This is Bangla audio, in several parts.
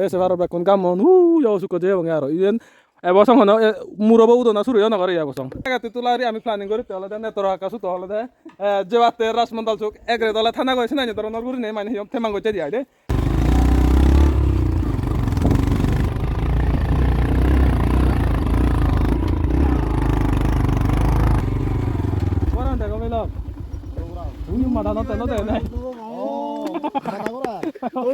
sebar bakun kamon yo suko je bang aro yen ebosong hono murobo udona suru yo nagare ebosong agati tulari আমি প্ল্যানিং করি তলে দেন নেতর আকাশু তলে দে জেবাতে রাসমন্ডল চোক এগ্রে তলে থানা কইছ না নেতর নরগুরি নেই মানে হিম থেমাং কইতে দিয়াই দে ওরান দেখো মেলা উই মাথা নতে নতে নাই ও মাথা গোরা ও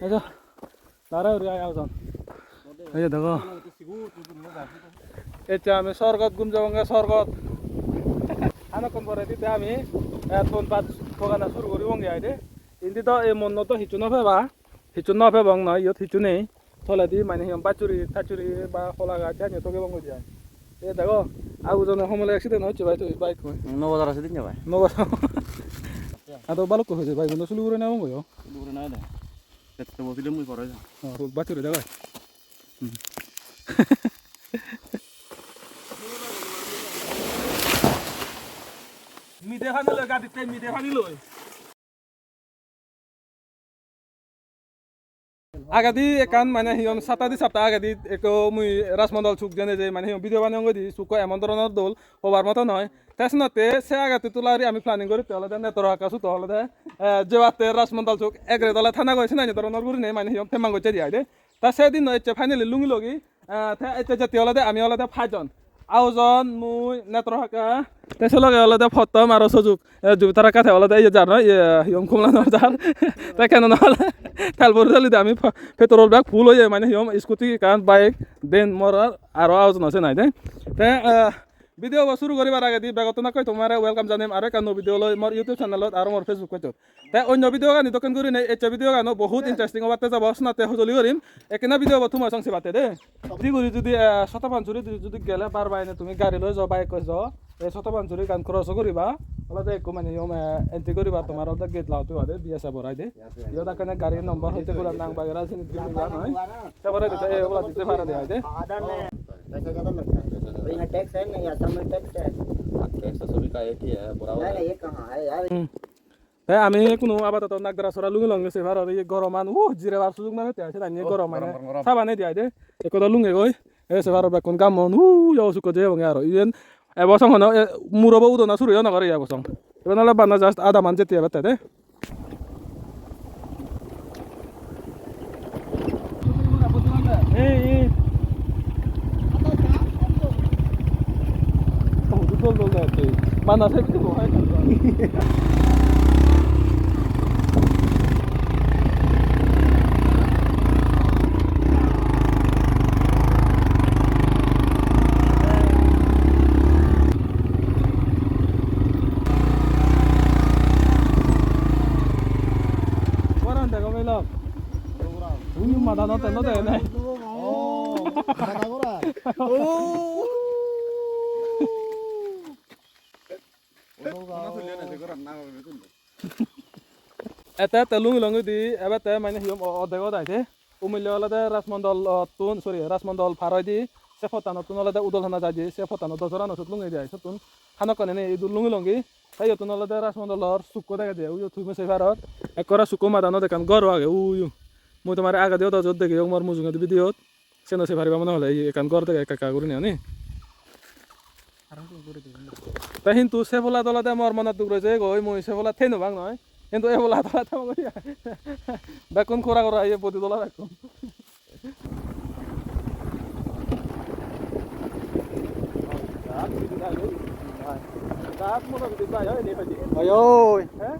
저. 자. 나라 우리 아야선. এই দেখো এটা আমি স্বর্গত গুমজাবঙ্গা স্বর্গত আনকন পরে দিতে আমি ফোন পাত ফগানা শুরু করি বঙ্গে আইদে ইন্দি তো এই মন তো হিচু নফেবা হিচু নফেবং নয় ইয়ত হিচু নেই থলে দি মানে হিম বাচুরি থাচুরি বা খোলা গাছ আছে তোকে বঙ্গ যায় এই দেখো আগুজন সমলে অ্যাক্সিডেন্ট হচ্ছে ভাই তো বাইক কই 9 বাজার আছে দিন ভাই 9 বাজার আতো বালক হয়েছে ভাই কিন্তু শুরু করে নেবো গো শুরু করে নাই দে তেতে বসিলে মুই পড়াই যা বাচুরি দেখো মি দেখানো লই গাড়িতে মি দেখানি লই আগাদি একান মানে হিয়ম সাতাদি সপ্তাহ আগাদি একো মুই রাসমন্ডল চুক জেনে যে মানে হিয়ম ভিডিও বানাঙ্গ দি চুক এমন ধরনের দোল হবার মতো নয় তেসনতে সে আগাতে তুলারি আমি প্ল্যানিং করি তলে দেন নেতর আকাশু তলে দে জেবাতে রাসমন্ডল চুক এগ্রে তলে থানা কইছ না ধরনের গুরি নেই মানে হিয়ম থেমাং কইতে দিয়াই দে তা সেদিন নয় ফাইনালি লুঙ্গি লগি যেতে হলে আমি হলে ফাইজন আউজন মুই নেত্র হাকা তেসে লগে হলে ফতম আর সুযোগ তারা কাছে হলে এই যার নয় হিয়ম কুমলা যার তাই কেন নহলে তেলপুর চলি আমি পেট্রোল ব্যাগ ফুল হয়ে মানে হিয়ম স্কুটি কারণ বাইক দেন মরার আরও আউজন আছে নাই দে ভিডিও শুরু করিবার আগে দি বেগত না কই তোমার ওয়েলকাম জানিম আর একটা ভিডিও লই মোর ইউটিউব চ্যানেলত আর মোর ফেসবুক পেজত তাই অন্য ভিডিও গানি দোকান করি নাই এটা ভিডিও গানো বহুত ইন্টারেস্টিং বাতে যাব শনাতে হজলি করিম একেনা ভিডিও বা তোমার সংসে বাতে দে দি করি যদি শতপাঞ্চুরি যদি গেলে পারবা এনে তুমি গাড়ি লই যাও বাইক কই যাও এই শতপাঞ্চুরি গান ক্রস করিবা ওলাতে একো মানে এন্ট্রি করিবা তোমার ওটা গেট লাউতে বাদে বিএসএ বরাই দে ইয়দা কানে গাড়ি নম্বর হইতে গুলা নাং বাগেরা সিনি দিন না নয় তারপরে দিতে এই ওলা দিতে পারা দেয় দে पैसा ज़्यादा लगता है यहाँ टैक्स है नहीं असम में टैक्स है टैक्स तो सभी का एक ही है बराबर नहीं ये कहाँ है यार তাই আমি কোনো আপাতত নাগদারা সরা লুঙ্গি লঙ্গেছে ভারত এই গরমান জিরে বার সুযোগ না হতে আছে তাই গরম মানে সাবা নেই দিয়াই দে একদা লুঙ্গে গই এসে ভারত বেকুন কামন ইয়ো সুকো যে বঙ্গে আর ইয়েন এবসং হনো মুরবো উদনা শুরু না করে এবসং এবার নালে বানা জাস্ট আধা মান যেতে বাতে দে এই mana saya itu bohong orang dah kau bilang mana nonton ni oh mana orang oh এটা তেলুং লঙ্গি দি এবার তে মানে হিয়ম অর্ধেক দাইছে উমিল্য হলে রাসমন্ডল তুন সরি রাসমন্ডল ফারই দি সে ফতানো তুন হলে উদল হানা যাই সে ফতানো দশরা নসুত লুঙ্গি দিয়ে তুন হানকনে নেই এই লুঙ্গি লঙ্গি তাই তুন হলে রাসমন্ডলর সুকো দেখা দিয়ে উই তুই মেসে ফারত একরা সুকো মাদানো দেখান গর আগে উই মই তোমার আগে দিও দজত দেখি মোর মুজুঙ্গা ভিডিওত সে নসে ফারিবা মনে হলে এখান গর দেখে একা করে নিও নি তাই কিন্তু সেফলা তলাতে মোর মনত দুখ রয়েছে গই মই সেফলা থেনো ভাঙ নয় কিন্তু এফলা তলাতে বেকুন খোরা করা এই প্রতি তোলা বেকুন ayo heh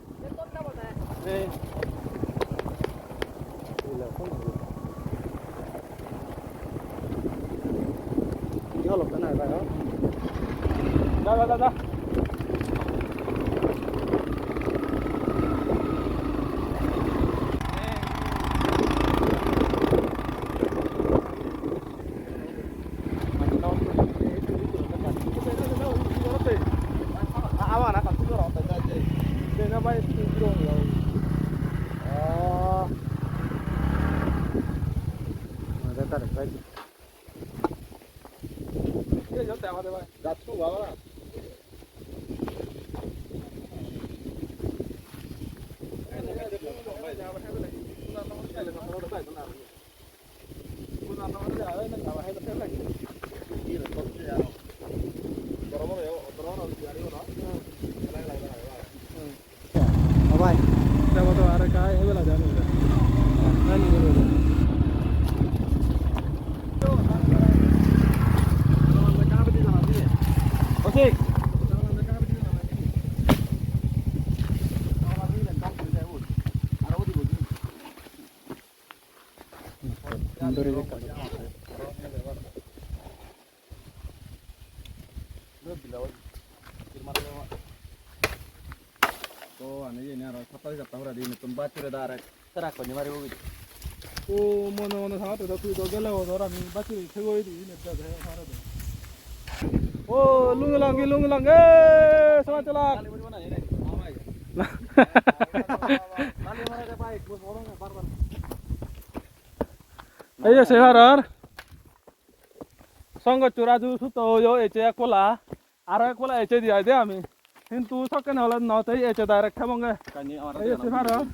ini kalau kena apa ya dah ভাই Siapa tuh ada kayak ini lah jangan udah. Nanti dulu. Oke. Oh, mana sangat ada tuh dogel lah orang ini baca tegoi di ini ada mana tuh. Oh, lungulang, semangat celak. Ayo seharar. Sangga curaju suto yo ece kola, ara kola ece dia deh ami. Hintu sakken hal nanti ece direct kamu ayo seharar.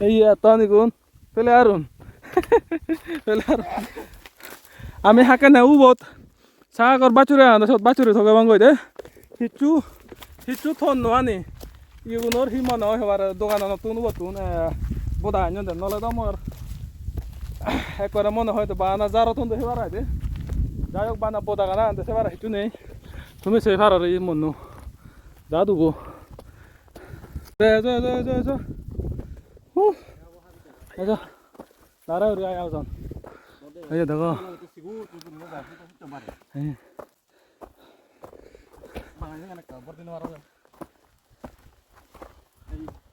Iya, tani gun, pelajarun, pelajarun. Ami hakan na ubot, saya kor bacure anda sot bacure thoga banggo deh. Hicu thon noani, iunor himano hebar dogan anak tunu botun, boda anjon deh, nolah damor. Ekor amon hoy to bana zaro thon deh hebar deh. Jayok bana boda kana anda hebar hicu nih, tumi seharar ini monu, dadu go. Zo. Ayo, 나라 우리 아야 우선. 아야 내가.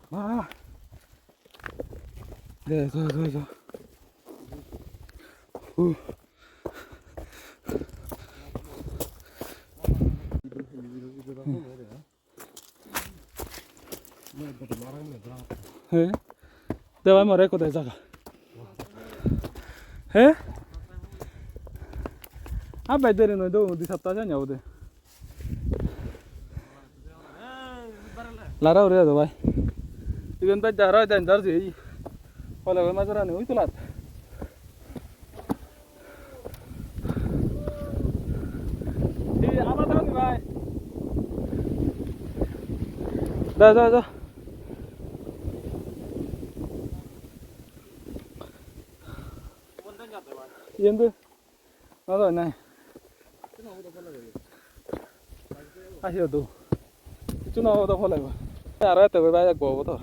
마. 네, 저. 네. Dewa mau rekod aja kah? Apa itu nih do di sabta aja nyawa deh. Lara udah tuh bay. Ikan tak jarang dan jar sih. Kalau macam mana itu lat. Di apa tahu nih bay? Dah. Yendu, nado nai. Ayo tuh, itu nado tuh kalau itu. Arah tuh banyak bawa tuh.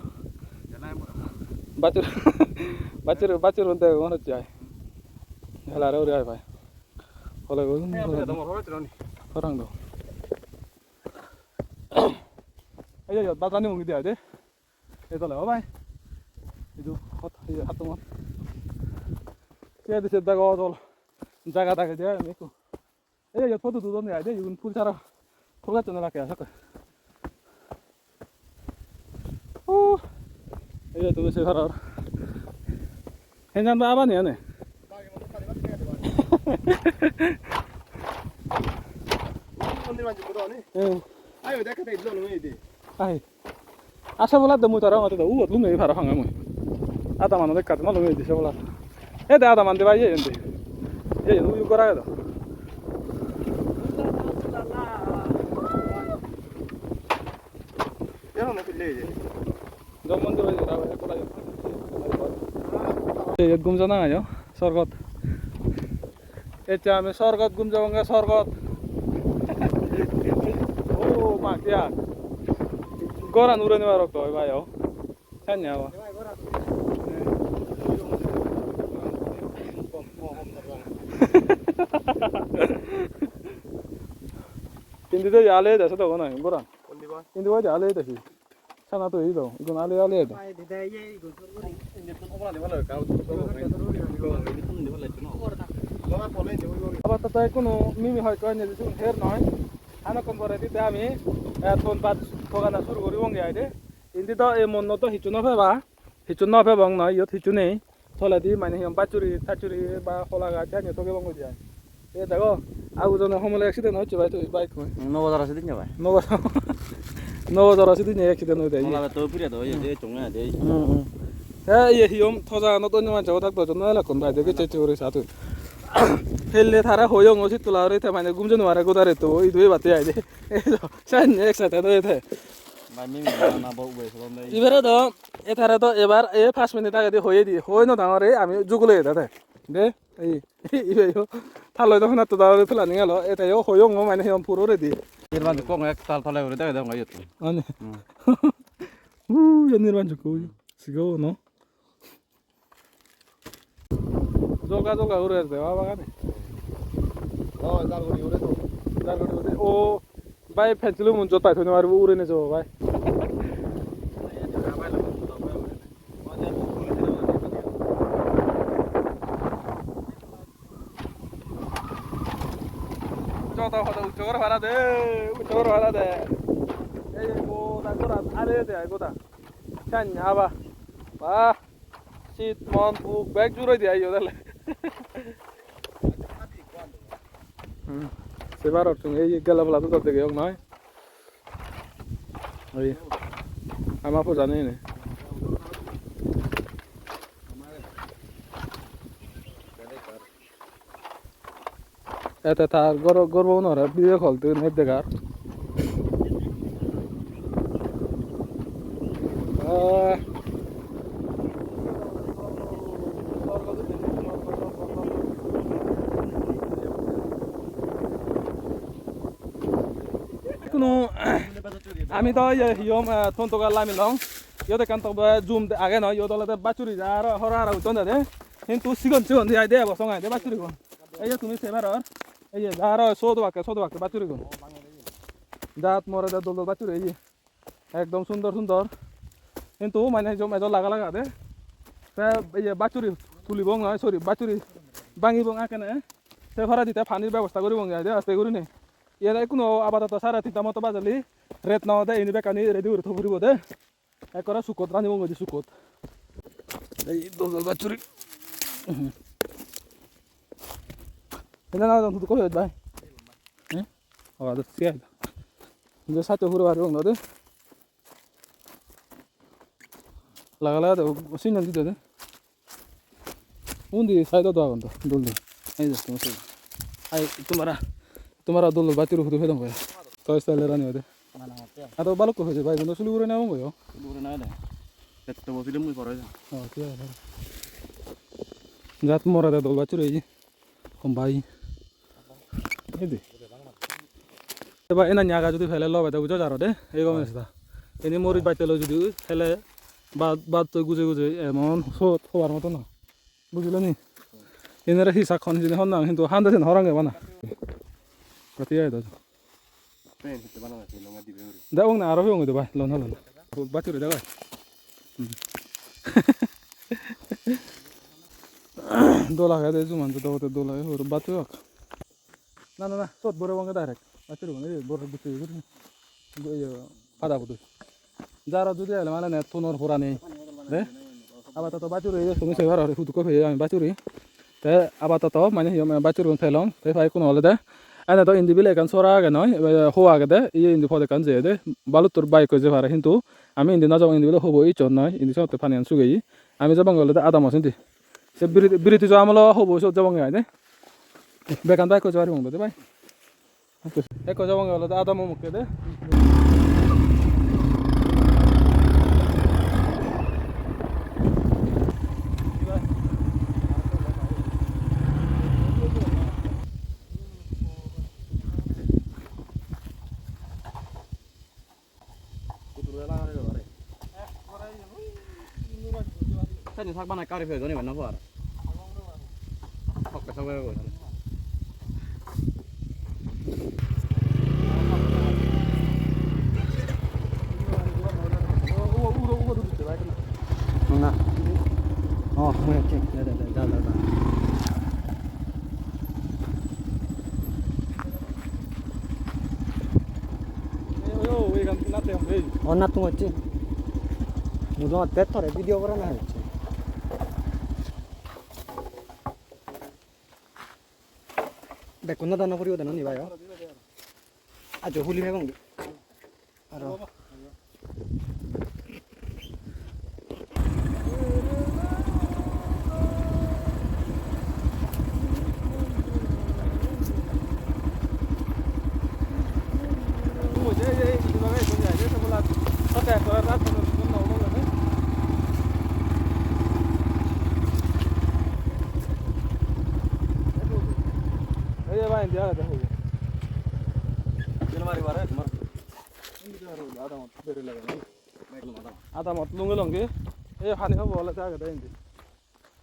Bacur untuk mana cai. Halara udah apa? Kalau itu orang tuh. Ayo, batani mungkin dia deh. Itu lah, apa? Itu hot, hot tuh. Dia di sebelah kau jaga dia itu. Ya foto tuh nih ada, iun full cara, full kan nolak ya sakit. Ya tuh sekarang. Hengan apa nih ane? Ayo dah kita itu loh ini. Ayo. Asa bola demu cara nggak tahu, lu nih parah hangamu. Ada mana dekat mana lu ini sebelah. Ada mana dia aja ini. Ya, nu yuk korang itu. Ya, nu pilih aja. Zaman tu aja, apa ya korang. Ya, gum sana aja, sorgot. Ece, ame sorgot gum jawangga sorgot. Oh, makia. Koran uran ni barok tu, bayo. Tanya apa? 인디도 야래 돼서 더구나 이거랑 인디가 야래 돼서 하나도 이거 이건 알레 돼 apa tata kono mimi hoy ko ne sun her noy ana kon bore di ami ton pat fogana sur gori wong yaide indi to e monno to hichuno fe bang noy yot hichune thola di mane hiam bachuri thachuri ba hola ga cha ne to ge bang odi e dago 아우 전에 허물에 액시덴트 했지 바이크 너가 잘하시든요 바이 너가 잘하시더니 액시덴트 돼 오늘 더 필요도 이제 종해야 돼 예 hiom thoja no to nyama jaw tak to no la kon bai de ke che chore sa tu helle thara hoyong osi tula re the mane gumjon mara godare to i doi bate ai de san ek sa ta doi the এবারে তো এথারে তো এবার 5 মিনিট আগে দিয়ে হয়ে দিয়ে হয়ে না ডাঙরে আমি যুগলে দাদা দে এই ইবেও থালো তখন তো দাঁড়াতে প্ল্যানিং এলো এটাও হয়ও মানে হিম পুরো রেডি নির্বাণ কোন এক তাল তালে করে দেয় দেয় গাইত আনে নির্বাণ যুগো সিগো নো জলগা জলগা উড়ে আসবে বাগানে জালগুড়ি উড়ে তো ও ভাই ফেন্সিল মন জোত পাইতো না আর উড়ে নে যাও ভাই যত হতো উচ্চর ভাড়া দে উচ্চর ভাড়া দে এই গো না তোরা আরে দে গোদা চান আবা বাহ শীত মন বুক ব্যাগ জুড়ে দিয়ে আইও তাহলে সেবার অর্থ এই গেলা বলা তো করতে গেও নয় ওই আমার পো জানি না এতে তার গর্ব নরে ভিডিও খুলতে নেট দেখার কোনো আমি তো হিয়ম থন্তকা লামি লং ইয়তে কান তো জুম আগে নয় ইয়ত হলে বাচুরি যা আর হরা হারা উঠন দে কিন্তু সিগন সিগন দিয়ে দে বসং আই দে বাচুরি কোন এই যে তুমি সেবার এই যে যার সৌদ বাক্যে বাচুরি কোন জাত মরে দে দল বাচুরি এই একদম সুন্দর সুন্দর কিন্তু মানে জম এজ লাগা লাগা দে এই যে বাচুরি তুলিব নয় সরি বাচুরি ভাঙিব আঁকে সে ভাড়া দিতে পানির ব্যবস্থা করিব দে আস্তে করি নে ইয়ার কোনো আপাতত 3:30 মতো বাজালি রেত নাও দে ইনি বেকানি রেডি করে থবরিব দে একরা সুকত রানিব গজি সুকত এই দল বাচুরি এনা না তো কই ভাই হ্যাঁ ও আদা সিয়া যে সাথে হুরে বাড়ি বন্ধ দে লাগা দে সিগন্যাল দিতে দে উন্দি সাইড দাও বন্ধ দল দে এই যে তুমি তোমারা দল বাতির হুরে ফেদম ভাই তো স্টাইল রানি দে আতো বালক হয়ে ভাই বন্ধ শুরু করে নাও গো দূরে না দে তেতে বসিলে মুই পড়ে যা ও কি আছে জাত মরা দে দল বাচুরি এই কম ভাই এই দে এবার এনা নিয়াগা যদি ফেলে লবে তো বুঝো যারো দে এই গম আছে এনি মরিচ বাইতে লো যদি ফেলে বাদ তো গুজে গুজে এমন সত হওয়ার মতো না বুঝলে নি এনারা হিসাখন যদি হন না কিন্তু হান্দাছেন হরাঙ্গে বানা কত আয় দাদা পেন হিতে বানা আছে লঙ্গা দিবে দাও না আরো হঙ্গে দে ভাই লন হলন বাচুরি দে ভাই দোলা খাই দে জুমান তো তো দোলা হর বাচু না না না সত বড় বঙ্গে ডাইরেক্ট বাচুরি বঙ্গে বড় বুঝতে করি আদা বুঝ যারা যদি এলে মানে না তোনর হোরা নেই রে আবার তো বাচুরি তুমি সেবার আর হুদ কফি আমি বাচুরি তে আবার তো মানে বাচুরি ফেলম তে ভাই কোন হলে দে এনে তো ইন্দি বিলে কান সরা আগে নয় হওয়া আগে দে ই ইন্দি ফদে কান যে দে বালু তোর বাইক যে ভাড়া কিন্তু আমি ইন্দি না যাবো ইন্দি বিলে হবো ই চর নয় ইন্দি সতে ফানি আনছু গেই আমি যাবো গেলে দে আদা মাছ ইন্দি সে বিরতি যাওয়া আমলো হবো সব যাবো গাই দে বেকান বাইক যাওয়ারি মঙ্গ দে ভাই এক যাবো গেলে দে আদা মুখে দে Saya sak bana kari fe doni banna par. Hokka sawe go. না ও মনে চেক দে যা অন্য তুমি হচ্ছে মুজো তেতরে ভিডিও করা না হচ্ছে বেকুন দানা করিও দেন নি ভাই আজ হুলি ভাই গঙ্গি আর আদামত বেরে লাগে আদামত লুঙ্গে লঙ্গে এই পানি হবো বলে আগে দেয়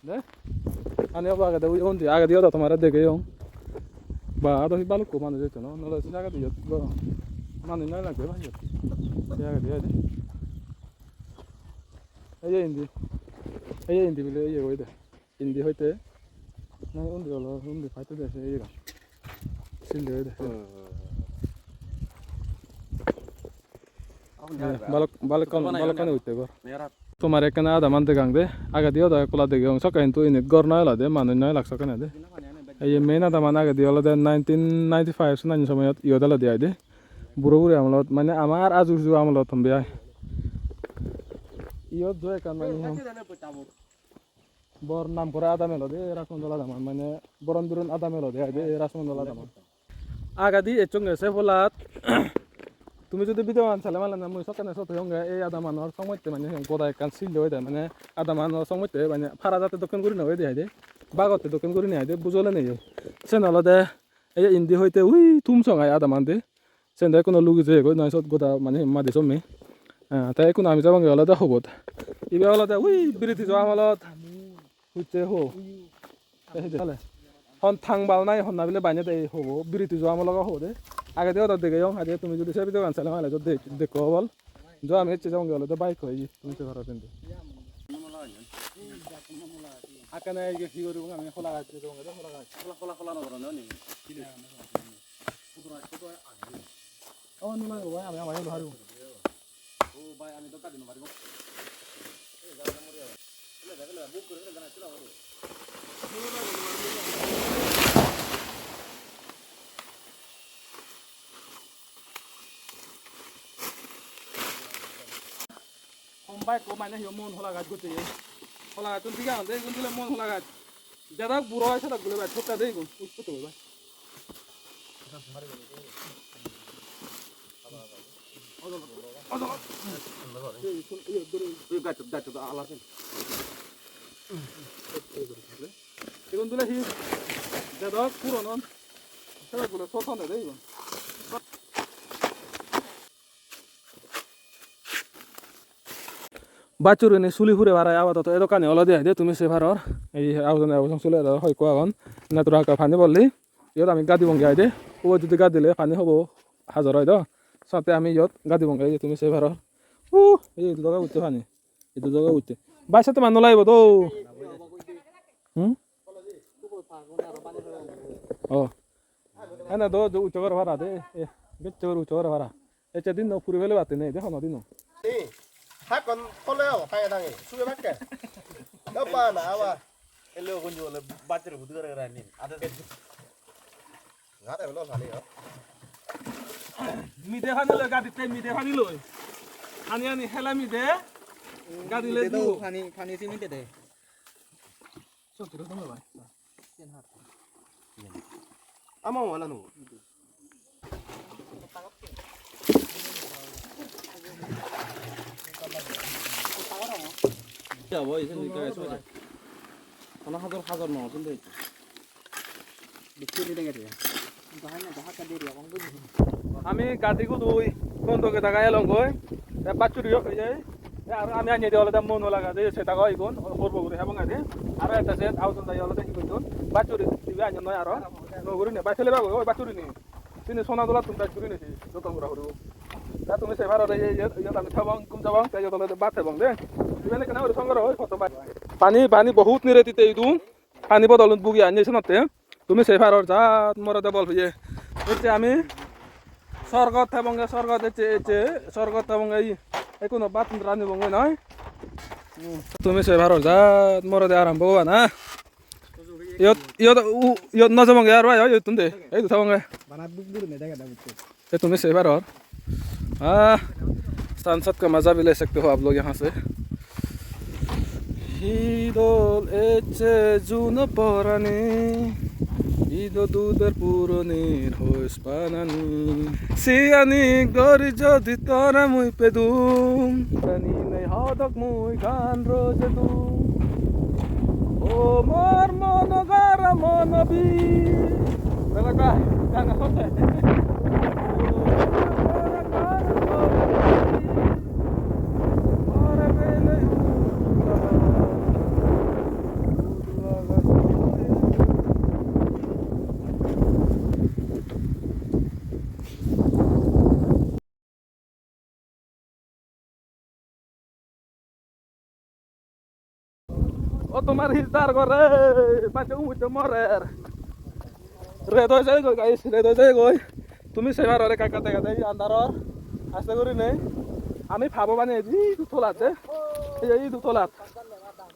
দে পানি হবো আগে দেয় ওই আগে দিও তো তোমার দেখে বা আদৌ বালু কো মানুষ যেত না নলে আগে দিও মানুষ নাই লাগবে ভাই আগে দিয়ে এই ইন্দি বলে এই ওই দে ইন্দি হইতে না উন্দি হলো উন্দি ফাইতে দেশে এই গা সিল দে balak uite gor তোমার এখানে আদা মানতে গাংদে আগে দিও দা কোলা দেখে সকা কিন্তু ইনিত গর নয় লাদে মানুষ নয় লাগছ কেন দে এই মেন আদা মান আগে দিও লাদে 1995 নানি সময়ত ইয়দালা দিয়া দে বুড়ো বুড়ি আমলত মানে আমার আজুজু আমলত থম্বে আই ইয়ত জয় কান মানে বর নাম করে আদা মেলো দে রাসমন্দল আদা মানে বরন বিরন আদা মেলো দে রাসমন্দল আদা আগা দি এচং গেছে ফলাত তুমি যদি ভিডিও আনছালে মানে মই সকানে সতে হঙ্গে এই আদা মানৰ সময়তে মানে গোদা একান সিল হৈ যায় মানে আদা মানৰ সময়তে মানে ফাৰা যাতে দোকান কৰি নয় দেখাই দে বাগতে দোকান কৰি নাই দে বুজলে নেই চেনল দে এই ইন্দি হইতে উই তুম সঙ্গাই আদা মান দে চেন্দে কোনো লুগি যে গৈ নয় সত গোদা মানে মাদি সমি তাই কোনো আমি যাবঙ্গে হলে দে হবত ইবে হলে দে উই বিরতি যাওয়া হলত হইতে হো এই দেখালে হন থাংবাল নাই হন নাবিলে বাইনে দে হব বিরতি যাওয়া আমার লগা হো দে আগে দিও তো দেখে যাও আগে তুমি যদি সে ভিডিও আনছালে মানে যদি দেখো বল যা আমি হচ্ছে যাবঙ্গে হলে তো বাইক হই তুমি তো ঘর কিন্তু আকানে এই কি করব আমি খোলা আছে যাবঙ্গে খোলা আছে খোলা না ধরো নি ও নুনা গো আমি আমি হারু ও ভাই আমি তো কাদিন মারিব এই জায়গা মরিয়া এলে বুক করে জানা চলা হলো Hombai ko mana hiyo mon hola gaj gote hola tun tiga ande gun dile mon hola gaj jada buro aise ta gule ba thota dei gun uspo to ba egun dile hi jada puro non ta gule thota dei gun বাচুর এনে চুলি ফুরে বাড়ায় আপাতত এ দোকানে হলো দিয়ে দে তুমি সেভারর এই আওজন চলে হয় কোয়াগন না তোরা পানি বললি ইয়ত আমি গাদি বঙ্গে আই দে ও যদি গা দিলে পানি হবো হাজার হয় দ সাথে আমি ইয়ত গাদি বঙ্গে আই তুমি সেভারর এই জায়গা উঠতে পানি এই জায়গা উঠতে বাইসাতে মানুষ লাগব তো ও হ্যাঁ না দো উচ্চ করে ভাড়া দে বেচে উচ্চ করে ভাড়া এতে দিন ফুরি ফেলে বাতে নেই দেখো না দিন Hakon koleo kaya dangi suwe bakke dapa na awa elo kunjo le batir budu gara gara nin ada ngata belo sali yo mi de hanile gadi te mi de hanilo ani ani hela mi de gadi le du পানি সিমেন্টে দে সত্যি তো ভাই ama wala no 야, 뭐 이제 이거 소자. 하나 하자 뭐 근데 বিক্রি দিতে গেছে তো হয় না ঢাকা দিয়ে রকম বুঝি আমি গাদি কো দুই বন্ধকে টাকা এলং কই এ বাচুরিও হই যায় আর আমি আনি দেওয়ালে দাম মন লাগা দে সেটা কই কোন করব করে এবং আদে আর একটা সেট আউজন দাই হলো দেখি কইতো বাচুরি দিবে আনি নয় আর নগরি নে বাইছেলে বাবু ওই বাচুরি নি তিনি সোনা দলা তুমি বাচুরি নেছি যত করে হরু তা তুমি সে ভাড়া এই আমি থাবাং কুম যাবাং তাই যত বাতে বং দে ইবেনে কেন ওর সঙ্গে হয় কত পানি বহুত নিরেতিতে ইদু পানি বদলত বুগি আনিছে নতে তুমি সে ভাড়ার যা মরদে বল হইয়ে এতে আমি স্বর্গত থাবং স্বর্গত এতে স্বর্গত থাবং এই কোনো বাত রানি বং নয় তুমি সে ভাড়ার যা মরদে আরাম বগা না ইয়ত না যাবং আর ভাই ইয়ত তুন্দে এই তো থাবং বানাত বুক দূর মে দেখা দাও ये तुम्हें से बार और सांसद का मज़ा भी ले सकते हो आप लोग यहाँ से हिदोल एचे जून परानी हिदो दूधर पुरनीर होइस पानानी सियानी गरी जदि तरा मुई पे दुम तनी नै हदक मुई गान रोज दुम ओ मोर मन गारा मन B Belakang, jangan sampai. otomatis করে বাচ্চা উঠতে মরে রেড হয়ে যায় গই গাইস রেড হয়ে যায় গই তুমি সেবার রে কাকা দেখা দেই আন্দার আস্তে করে নেই আমি ভাবো মানে এই দুতলাতে এই দুতলাত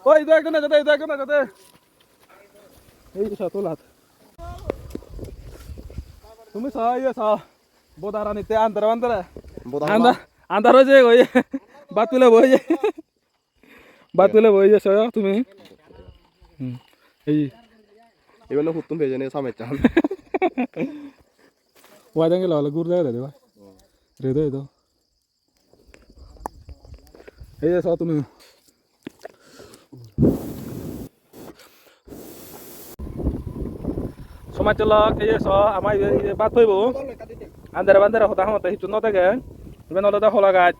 ওই দেখ না যাতে এই সাতলাত তুমি সাই সা বোদারা নিতে আন্দার আন্দার হয়ে যায় গই বাতুলে বই যায় বাতুলে বই যায় সয় তুমি এই এবেলা হুতুম ভেজে নিয়ে সামনে চান ওয়াই দেঙ্গে লালা গুর দেয় রে ভাই রে দে তো এই যে তুমি সমাজ চলক এই যে আমার বাদ হইব আন্দারে বান্দারে হতা হতে হিচু নথাকে ইবেন অলদা হলা গাছ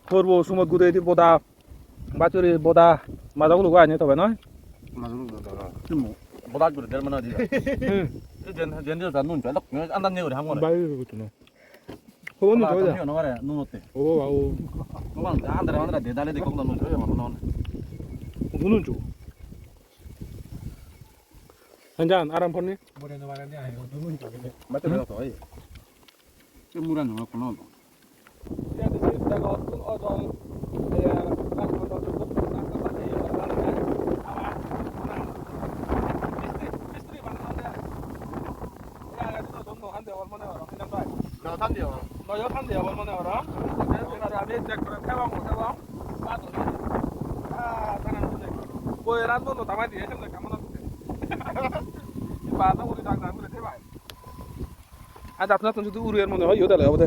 করবো সুমত গুদে দি বোদা বাচুরি বোদা মাজাগুলো গাছ নিতে হবে নয় 보다 그래 될 만하지. 젠젠 는 별로 안단 얘기를 한 거네. বাইরে 그렇잖아 그거는 저거야 너 말해 눈 어때? 오 와우 그만 안들아 대달에 대고 눈 줘요 막 나오네. 눈은 줘 한잔 아람 펀니 맞다 내가 더 해. 그 물안 넣고 나와. 나 산대요. 너 옆한대요 얼마나 알아? 내가 아베 잭으로 태왕 빠도 아 사람들 뭐에란 돈도 담아야 돼 형들 가만 놔두게 빠도 우리 장난 그래 대박 아 답나 돈 주도 우리 얼마나 해 요달래 아버데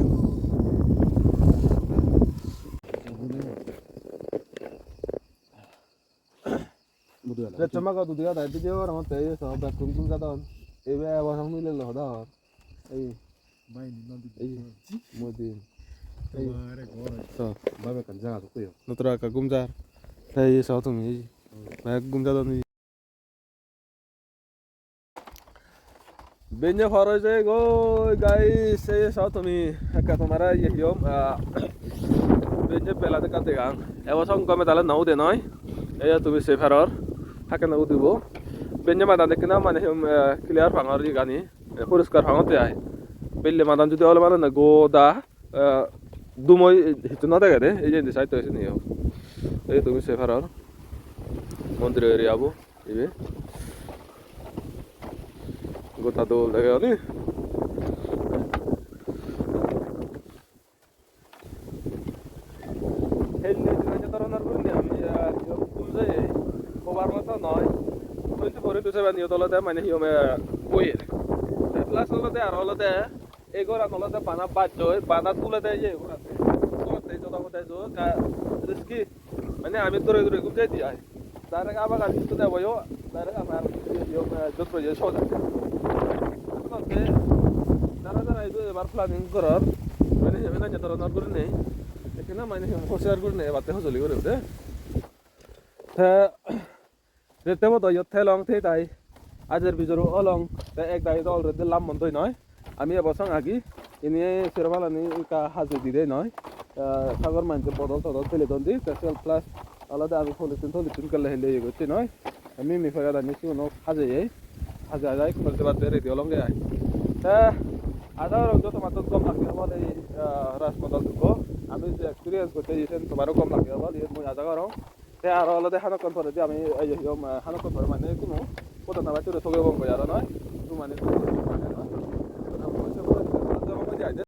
제 점마가 두디가 다 비디오 라면 때에서 백군군 가던 에베 와상 밀려 하다 에이 Modin. 밥에 간장 줬고요. Nutra ka gumjar. Hey sao tumi. Ba gumjar doni. Benya faro je go guys hey sao tumi. Ka tumara ye yom benya pela de kate gang. Ewa song kame tala nau de noi. Eya tumi se faror. Haka nau dibo. Benya ma dane kena mane yom clear phangor ji gani. Puriskar phangote ai. Belle madan যদি হলে মানে না গোদা দুমই হিত না থাকে রে এই যে সাইতে আছে নিও এই তুমি সেফারার মন্দির এরিয়া আবো ইবে গোটা দোল দেখে আনি হেলনে দিনে তরনার করে নি আমি বুঝে ওভার মতো নয় কিন্তু পরে তুসে বানিও তলাতে মানে হিওমে বইয়ে প্লাস হলতে আর হলতে এগোরা নলতে বানা বাজয় বানা তুলে দেয় যে এগোরাতে তোতে যত হতে যো কা রিস্কি মানে আমি দূরে দূরে গুম যাই দিই ডাইরেক্ট আবার গাড়ি তো দেবো ডাইরেক্ট আমার ইয়ো যত প্রয়োজন সোজা তোতে যারা এই এবার প্ল্যানিং করার মানে হেবেনা যে তোর নর করে নেই এখানে মানে হোশিয়ার করে নেই বাতে হজলি করে দে তা রেতে মতো ইয়তে লং থে তাই আজের বিজরু অলং তা এক দাই তো অলরেডি লাম মন্তই নয় আমি এবছর আগি ইনি সেরমালানি কা হাজে দিদে নয় সাগর মানতে বদল তদল ফেলে দন্দি স্পেশাল প্লাস আলাদা আমি ফলিতিন করলে হেলে গেছে নয় আমি মিফাগা দানি সুনো হাজে যাই করতে বাদ রেডি অলং যায় তা আদা যত মাত্র কম লাগে বলে রাসমদল দুকো আমি যে এক্সপেরিয়েন্স করতে দিয়েছেন তোমারও কম লাগে বল এই মই আজা করো তে আর আলাদা হানকন পরে যে আমি এই হানকন পরে মানে কোনো কোটা না বাচুরে সগে বঙ্গ যারা নয় তো মানে